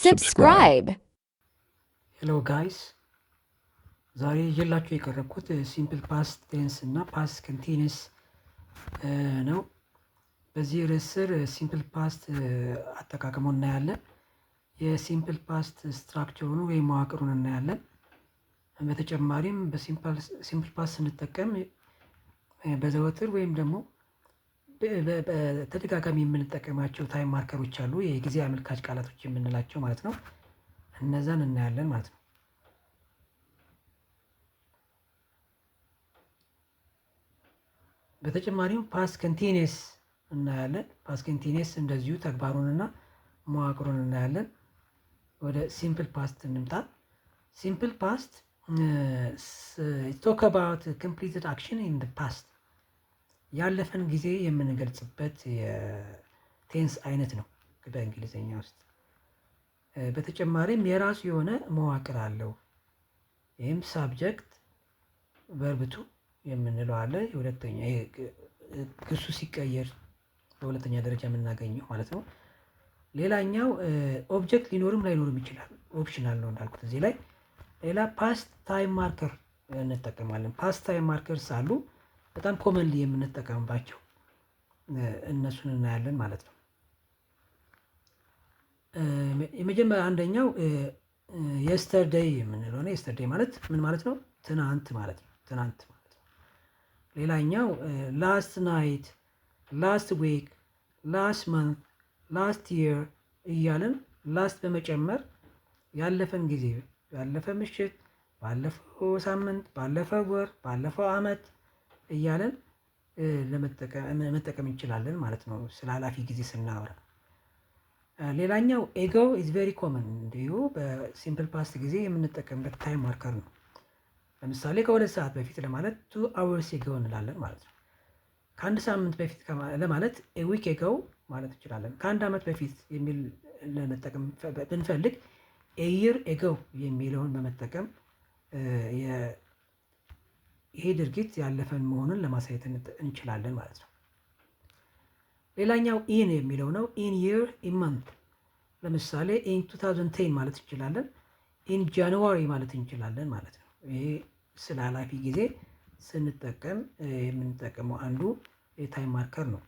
subscribe. ሄሎ ጋይስ ዛሬ ይዤላችሁ የቀረብኩት ሲምፕል ፓስት ቴንስ እና ፓስት ኮንቲኒየስ ነው። በዚህ ርዕስ ስር ሲምፕል ፓስት አጠቃቀሙን እናያለን። የሲምፕል ፓስት ስትራክቸሩን ወይም መዋቅሩን እናያለን። በተጨማሪም በሲምፕል ፓስት ስንጠቀም በዘወትር ወይም ደግሞ በተደጋጋሚ የምንጠቀማቸው ታይም ማርከሮች አሉ፣ የጊዜ አመልካች ቃላቶች የምንላቸው ማለት ነው። እነዛን እናያለን ማለት ነው። በተጨማሪም ፓስት ኮንቲኒየስ እናያለን። ፓስት ኮንቲኒየስ እንደዚሁ ተግባሩንና መዋቅሩን እናያለን። ወደ ሲምፕል ፓስት እንምጣ። ሲምፕል ፓስት ቶክ አባውት ኮምፕሊትድ አክሽን ኢን ዘ ፓስት፣ ያለፈን ጊዜ የምንገልጽበት የቴንስ አይነት ነው በእንግሊዝኛ ውስጥ። በተጨማሪም የራሱ የሆነ መዋቅር አለው። ይህም ሳብጀክት ቨርብቱ የምንለው አለ። የሁለተኛ ግሱ ሲቀየር በሁለተኛ ደረጃ የምናገኘው ማለት ነው። ሌላኛው ኦብጀክት ሊኖርም ላይኖርም ይችላል፣ ኦፕሽናል ነው እንዳልኩት እዚህ ላይ። ሌላ ፓስት ታይም ማርከር እንጠቀማለን። ፓስት ታይም ማርከርስ አሉ፣ በጣም ኮመንሊ የምንጠቀምባቸው እነሱን እናያለን ማለት ነው። የመጀመሪያ አንደኛው የስተርዴይ የምንለው ነው። የስተርዴይ ማለት ምን ማለት ነው? ትናንት ማለት ነው። ትናንት ማለት ነው። ሌላኛው ላስት ናይት፣ ላስት ዊክ፣ ላስት መንት፣ ላስት ይር እያለን ላስት በመጨመር ያለፈን ጊዜ፣ ያለፈ ምሽት፣ ባለፈው ሳምንት፣ ባለፈው ወር፣ ባለፈው አመት እያለን መጠቀም እንችላለን ማለት ነው ስለ ኃላፊ ጊዜ ስናወራ። ሌላኛው ኤጎ ኢዝ ቬሪ ኮመን፣ እንዲሁ በሲምፕል ፓስት ጊዜ የምንጠቀምበት ታይም ማርከር ነው። ለምሳሌ ከ2 ሰዓት በፊት ለማለት 2 hours ago እንላለን ማለት ነው። ከአንድ ሳምንት በፊት ለማለት a week ago ማለት እንችላለን። ከአንድ ዓመት በፊት የሚል ለመጠቀም ብንፈልግ a year ago የሚለውን በመጠቀም ይሄ ድርጊት ያለፈን መሆኑን ለማሳየት እንችላለን ማለት ነው። ሌላኛው ኢን የሚለው ነው። ኢን year፣ ኢን month። ለምሳሌ ኢን 2010 ማለት እንችላለን፣ ኢን ጃንዋሪ ማለት እንችላለን ማለት ነው። ይሄ ስለ ኃላፊ ጊዜ ስንጠቀም የምንጠቀመው አንዱ የታይም ማርከር ነው።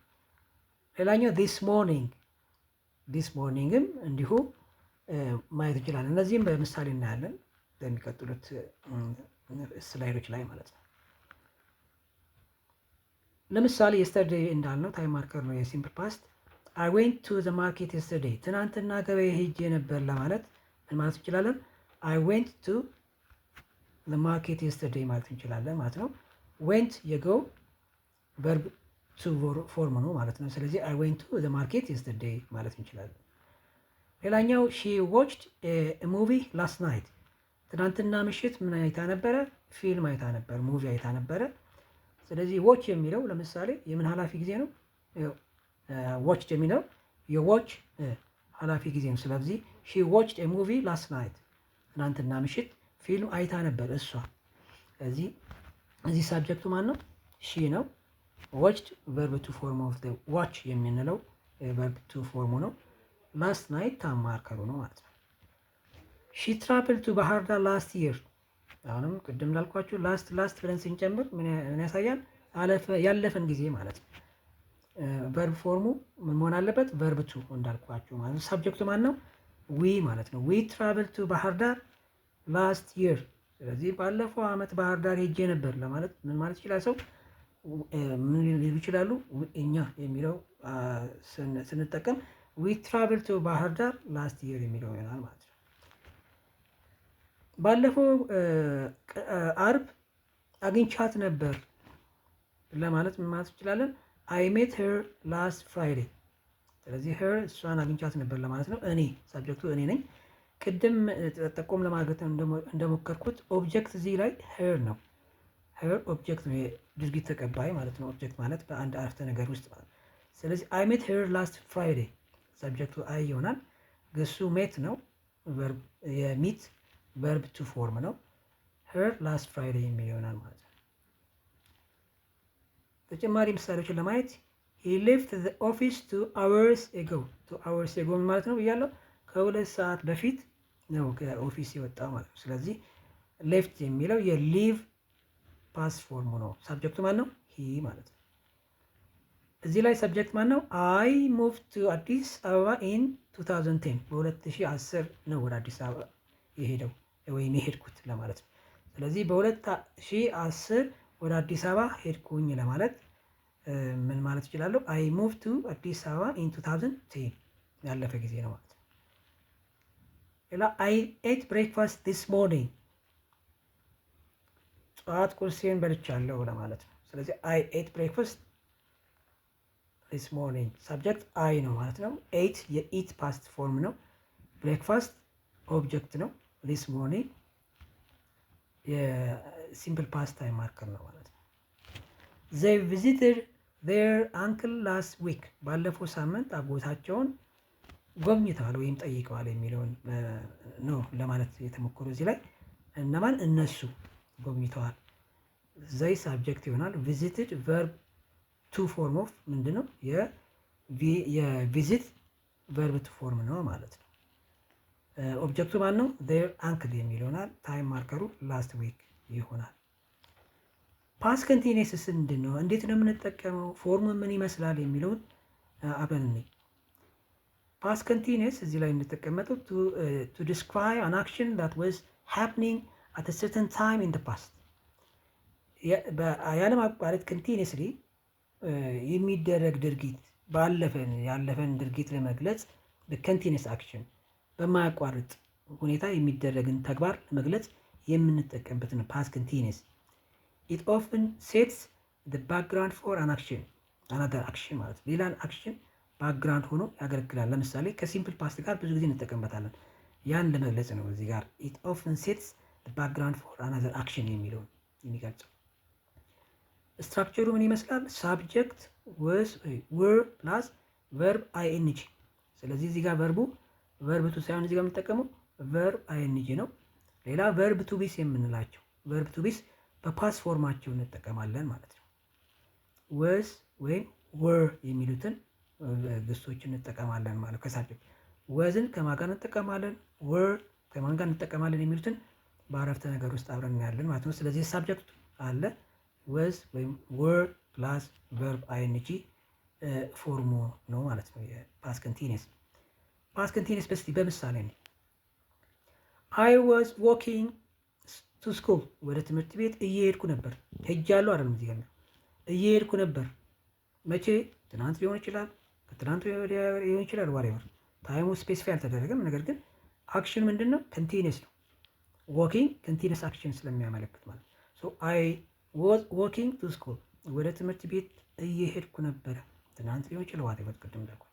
ሌላኛው ዲስ ሞርኒንግ፣ ዲስ ሞርኒንግም እንዲሁ ማየት እንችላለን። እነዚህም በምሳሌ እናያለን በሚቀጥሉት ስላይዶች ላይ ማለት ነው። ለምሳሌ የስተርዴይ እንዳልነው ታይም ማርከር ነው የሲምፕል ፓስት። አይ ዌንት ቱ ዘ ማርኬት የስተርዴይ፣ ትናንትና ገበያ ሄጄ ነበር ለማለት ምን ማለት እንችላለን? አይ ዌንት ቱ ዘ ማርኬት የስተርዴይ ማለት እንችላለን ማለት ነው። ዌንት የጎ ቨርብ ቱ ፎርም ነው ማለት ነው። ስለዚህ አይ ዌንት ቱ ዘ ማርኬት የስተርዴይ ማለት እንችላለን። ሌላኛው ሺ ዎችድ ሙቪ ላስት ናይት፣ ትናንትና ምሽት ምን አይታ ነበረ? ፊልም አይታ ነበር፣ ሙቪ አይታ ነበረ። ስለዚህ ዎች የሚለው ለምሳሌ የምን ኃላፊ ጊዜ ነው? ዎች የሚለው የዎች ኃላፊ ጊዜ ነው። ስለዚህ ሺ ዎችድ ኤ ሙቪ ላስት ናይት፣ ትናንትና ምሽት ፊልም አይታ ነበር እሷ። ስለዚህ እዚህ ሳብጀክቱ ማን ነው? ሺ ነው። ዎችድ ቨርብ ቱ ፎርም ኦፍ ዘ ዋች የምንለው ቨርብ ቱ ፎርሙ ነው። ላስት ናይት ታይም ማርከሩ ነው ማለት ነው። ሺ ትራቭልድ ቱ ባህር ዳር ላስት ይር፣ አሁንም ቅድም እንዳልኳችሁ ላስት ብለን ስንጨምር ምን ያሳያል? ያለፈን ጊዜ ማለት ነው። ቨርብ ፎርሙ ምን መሆን አለበት? ቨርብ ቱ እንዳልኳችሁ ማለት ነው። ሳብጀክቱ ማን ነው? ዊ ማለት ነው። ዊ ትራቭል ቱ ባህር ዳር ላስት ይር። ስለዚህ ባለፈው አመት ባህር ዳር ሄጄ ነበር ለማለት ምን ማለት ይችላል ሰው? ምን ሊሉ ይችላሉ? እኛ የሚለው ስንጠቀም ዊ ትራቭል ቱ ባህር ዳር ላስት ይር የሚለው ይሆናል ማለት ነው። ባለፈው አርብ አግኝቻት ነበር ለማለት ምን ማለት እንችላለን? አይ ሜት ሄር ላስት ፍራይዴ። ስለዚህ ሄር እሷን አግኝቻት ነበር ለማለት ነው። እኔ ሳብጀክቱ እኔ ነኝ። ቅድም ጠቆም ለማድረግ እንደሞከርኩት ኦብጀክት እዚህ ላይ ሄር ነው። ሄር ኦብጀክት ነው፣ የድርጊት ተቀባይ ማለት ነው። ኦብጀክት ማለት በአንድ አረፍተ ነገር ውስጥ ማለት። ስለዚህ አይ ሜት ሄር ላስት ፍራይዴ፣ ሳብጀክቱ አይ ይሆናል። ግሱ ሜት ነው፣ የሚት ቨርብ ቱ ፎርም ነው። ሄር ላስት ፍራይዴ የሚል ይሆናል ማለት ነው። ተጨማሪ ምሳሌዎችን ለማየት he left the office 2 hours ago። 2 hours ago ማለት ነው ብያለሁ። ከ2 ሰዓት በፊት ነው ከኦፊስ የወጣው ማለት ነው። ስለዚህ ሌፍት የሚለው የሊቭ ፓስት ፎርሙ ነው። ሳብጀክቱ ማን ነው? ሂ ማለት ነው። እዚህ ላይ ሰብጀክት ማን ነው? አይ ሙቭ ቱ አዲስ አበባ ኢን 2010 በ2010 ነው ወደ አዲስ አበባ የሄደው ወይም የሄድኩት ለማለት ነው። ስለዚህ በ2010 ወደ አዲስ አበባ ሄድኩኝ ለማለት ምን ማለት እችላለሁ? አይ ሙቭ ቱ አዲስ አበባ ኢን 2010 ያለፈ ጊዜ ነው ማለት ነው። ሌላ አይ ኤት ብሬክፋስት ዲስ ሞርኒንግ ጠዋት ቁርሴን በልቻለሁ ለማለት ነው። ስለዚህ አይ ኤት ብሬክፋስት ዲስ ሞርኒንግ ሳብጀክት አይ ነው ማለት ነው። ኤት የኢት ፓስት ፎርም ነው። ብሬክፋስት ኦብጀክት ነው። ዲስ ሞርኒንግ የሲምፕል ፓስት ታይም ማርከር ነው ማለት ነው። ዘይ ቪዚትድ ዜር አንክል ላስት ዊክ ባለፈው ሳምንት አጎታቸውን ጎብኝተዋል ወይም ጠይቀዋል የሚለውን ነው ለማለት የተሞከሩ እዚህ ላይ እነማን? እነሱ ጎብኝተዋል። ዘይ ሳብጀክት ይሆናል። ቪዚትድ ቨርብ ቱ ፎርም ኦፍ ምንድን ነው? የቪዚት ቨርብ ቱ ፎርም ነው ማለት ነው። ኦብጀክቱ ማን ነው? ዜር አንክል የሚል ይሆናል። ታይም ማርከሩ ላስት ዊክ ይሆናል። ፓስት ኮንቲኒየስስ ምንድን ነው? እንዴት ነው የምንጠቀመው? ፎርሙ ምን ይመስላል የሚለውን አብረን እንይ። ፓስት ኮንቲኒየስ እዚህ ላይ እንጠቀመጠው ቱ ዲስክራይብ አን አክሽን ዛት ዋዝ ሃፕኒንግ አት አ ሰርተን ታይም ኢን ዘ ፓስት ያለማቋረጥ ኮንቲኒየስሊ የሚደረግ ድርጊት ያለፈን ድርጊት ለመግለጽ ኮንቲኒየስ አክሽን በማያቋርጥ ሁኔታ የሚደረግን ተግባር ለመግለጽ የምንጠቀምበት ነው ፓስት ኮንቲኒየስ። ኢት ኦፍን ሴትስ ዘ ባክግራውንድ ፎር አን አክሽን አናዘር አክሽን ማለት ነው። ሌላን አክሽን ባክግራውንድ ሆኖ ያገለግላል። ለምሳሌ ከሲምፕል ፓስት ጋር ብዙ ጊዜ እንጠቀምበታለን። ያን ለመግለጽ ነው እዚህ ጋር ኢት ኦፍን ሴትስ ዘ ባክግራውንድ ፎር አናዘር አክሽን የሚለውን የሚገልጸው። ስትራክቸሩ ምን ይመስላል? ሳብጀክት ወስ ወር ፕላስ ቨርብ አይኤንጂ። ስለዚህ እዚህ ጋር ቨርብ ቱ ሳይሆን እዚህ ጋር የምንጠቀመው ቨርብ አይኤንጂ ነው። ሌላ ቨርብ ቱ ቢስ የምንላቸው ቨርብ ቱ ቢስ በፓስ ፎርማቸው እንጠቀማለን ማለት ነው። ወስ ወይም ወር የሚሉትን ግሶች እንጠቀማለን ማለት ከሳብጀክት ወዝን ከማን ጋር እንጠቀማለን፣ ወር ከማን ጋር እንጠቀማለን የሚሉትን በአረፍተ ነገር ውስጥ አብረን እናያለን ማለት ነው። ስለዚህ ሳብጀክት አለ ወዝ ወይም ወር ፕላስ ቨርብ አይኤንጂ ፎርሙ ነው ማለት ነው የፓስት ኮንቲኒየስ። ፓስት ኮንቲኒየስ በስቲ በምሳሌ ነው። አይ ዋዝ ዎኪንግ ቱ ስኩል ወደ ትምህርት ቤት እየሄድኩ ነበር። ሄጃለሁ አይደለም እዚህ ጋር እየሄድኩ ነበር። መቼ? ትናንት ሊሆን ይችላል፣ ከትናንት ወዲያ ሊሆን ይችላል። ዋሬቨር ታይሙ ስፔሲፋይ አልተደረገም። ነገር ግን አክሽን ምንድን ነው? ኮንቲኒየስ ነው። ዎኪንግ ኮንቲኒየስ አክሽን ስለሚያመለክት ማለት ሶ አይ ዋዝ ዎኪንግ ቱ ስኩል ወደ ትምህርት ቤት እየሄድኩ ነበረ። ትናንት ሊሆን ይችላል። ዋሬቨር ቅድም እንዳልኩ።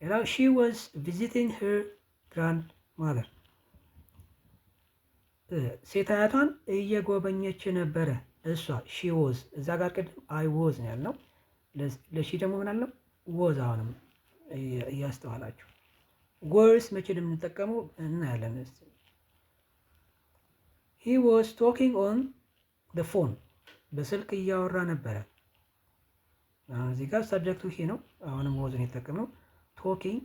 ሌላው ሺ ዋዝ ቪዚቲንግ ሄር ግራንድ ማዘር ሴት አያቷን እየጎበኘች ነበረ። እሷ ሺ ወዝ እዛ ጋር ቅድም አይ ወዝ ነው ያልነው። ለሺ ደግሞ ምን አለው? ወዝ። አሁንም እያስተዋላችሁ ወርስ መቼ እንደምንጠቀመው እናያለን። ሂ ዋዝ ቶኪንግ ኦን ደ ፎን በስልክ እያወራ ነበረ። አሁን እዚህ ጋር ሰብጀክቱ ሂ ነው። አሁንም ወዝን የተጠቀምነው ቶኪንግ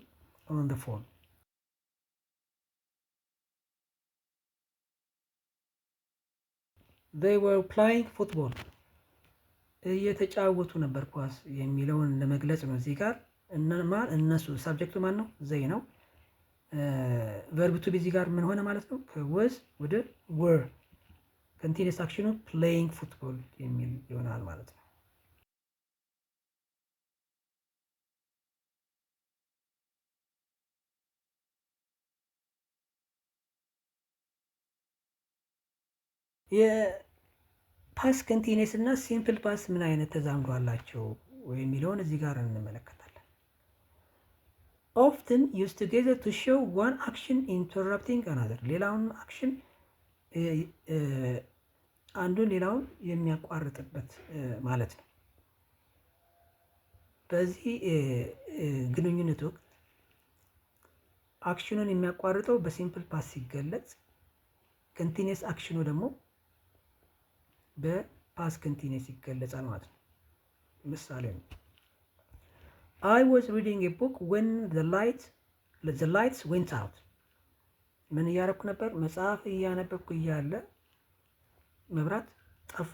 ኦን ደ ፎን። they were playing football እየተጫወቱ ነበር ኳስ የሚለውን ለመግለጽ ነው። እዚህ ጋር እነሱ ሳብጀክቱ ማን ነው? ዘይ ነው። ቨርብ ቱ ቢ እዚህ ጋር ምን ሆነ ማለት ነው? ከወዝ ወደ ወር ኮንቲኒየስ አክሽኑ ፕሌይንግ ፉትቦል የሚል ይሆናል ማለት ነው። የፓስት ኮንቲኒየስ እና ሲምፕል ፓስት ምን አይነት ተዛምዶ አላቸው የሚለውን እዚህ ጋር እንመለከታለን። ኦፍትን ዩዝ ቱጌዘር ቱ ሾው ዋን አክሽን ኢንተራፕቲንግ አናዘር ሌላውን አክሽን አንዱን ሌላውን የሚያቋርጥበት ማለት ነው። በዚህ ግንኙነት ወቅት አክሽኑን የሚያቋርጠው በሲምፕል ፓስት ሲገለጽ፣ ኮንቲኒየስ አክሽኑ ደግሞ በፓስት ኮንቲኒየስ ይገለጻል ማለት ነው። ምሳሌ ነው። አይ ዋዝ ሪዲንግ ኤ ቡክ ዌን ዘ ላይት the lights went out ምን እያረኩ ነበር? መጽሐፍ እያነበብኩ እያለ መብራት ጠፋ፣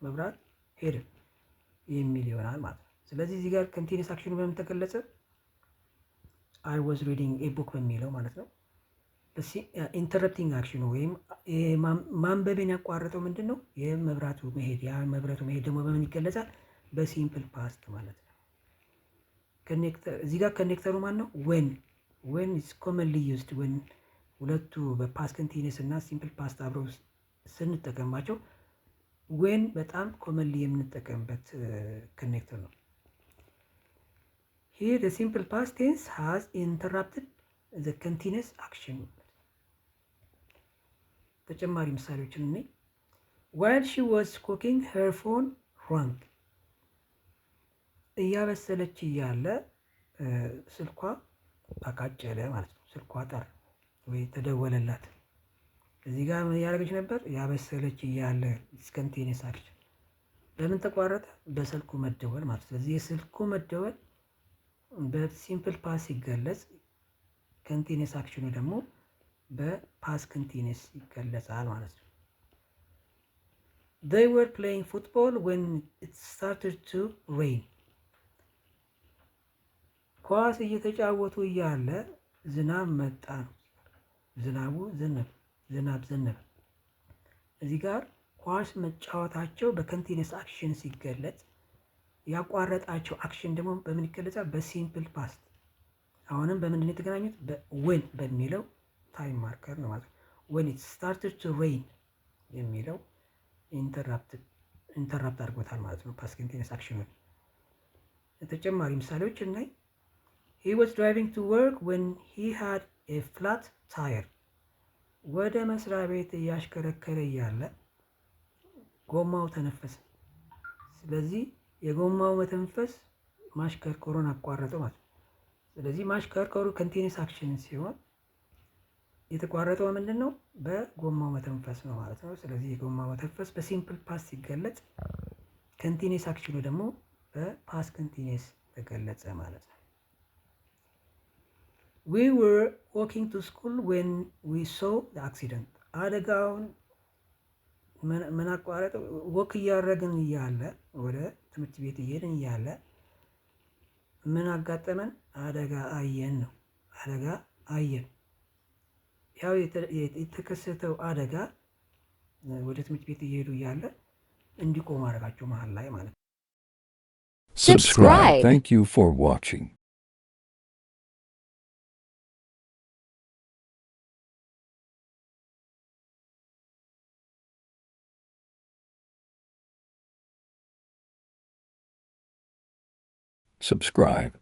መብራት ሄደ የሚል ይሆናል ማለት ነው። ስለዚህ እዚህ ጋር ኮንቲኒየስ አክሽኑ በምን ተገለጸ? አይ ዋዝ ሪዲንግ ኤ ቡክ በሚለው ማለት ነው። ኢንተረፕቲንግ አክሽኑ ወይም ማንበብን ያቋረጠው ምንድን ነው? የመብራቱ መሄድ። ያ መብራቱ መሄድ ደግሞ በምን ይገለጻል? በሲምፕል ፓስት ማለት ነው። ኮኔክተር እዚህ ጋር ኮኔክተሩ ማን ነው? ዌን ኢዝ ኮመንሊ ዩዝድ ዌን ሁለቱ በፓስት ኮንቲኒየስ እና ሲምፕል ፓስት አብረው ስንጠቀምባቸው ዌን በጣም ኮመንሊ የምንጠቀምበት ኮኔክተር ነው። ሂር the simple past tense has interrupted the continuous action። ተጨማሪ ምሳሌዎችን እኔ while she was cooking her phone rang እያበሰለች እያለ ስልኳ አቃጨለ ማለት ነው። ስልኳ ጠራ ወይ ተደወለላት። እዚህ ጋር ምን ያደረገች ነበር? ያበሰለች እያለ ኮንቲኒየስ አክሽን በምን ተቋረጠ? በስልኩ መደወል ማለት ነው። ስለዚህ የስልኩ መደወል በሲምፕል ፓስ ሲገለጽ ኮንቲኒየስ አክሽኑ ደግሞ በፓስ ኮንቲኒየስ ይገለጻል ማለት ነው። they were playing football when it started to rain ኳስ እየተጫወቱ እያለ ዝናብ መጣ ነው። ዝናብ ዘነበ። እዚህ ጋር ኳስ መጫወታቸው በኮንቲኒየስ አክሽን ሲገለጽ ያቋረጣቸው አክሽን ደግሞ በምን ይገለጻል? በሲምፕል ፓስት። አሁንም በምንድን ነው የተገናኙት? በዌን በሚለው ታይም ማርከር ነው ማለት ነው። when it started to rain የሚለው ኢንተራፕት አድርጎታል ማለት ነው ፓስት ኮንቲኒየስ አክሽኑን። ተጨማሪ ምሳሌዎች እናይ። he was driving to work when he had a flat tire ወደ መስሪያ ቤት እያሽከረከረ እያለ ጎማው ተነፈሰ። ስለዚህ የጎማው መተንፈስ ማሽከርከሩን አቋረጠው ማለት ነው። ስለዚህ ማሽከርከሩ ኮንቲኒየስ አክሽን ሲሆን የተቋረጠው ምንድን ነው? በጎማው መተንፈስ ነው ማለት ነው። ስለዚህ የጎማው መተንፈስ በሲምፕል ፓስት ሲገለጽ ኮንቲኒየስ አክሽኑ ደግሞ በፓስት ኮንቲኒየስ ተገለጸ ማለት ነው። we were walking to school when we saw the accident አደጋውን ምን አቋረጠው? ወክ እያደረግን እያለ ወደ ትምህርት ቤት እየሄድን እያለ ምን አጋጠመን? አደጋ አየን ነው። አደጋ አየን። ያው የተከሰተው አደጋ ወደ ትምህርት ቤት እየሄዱ እያለ እንዲቆም አደረጋቸው መሀል ላይ ማለት ነው። Subscribe. Thank you for watching. Subscribe.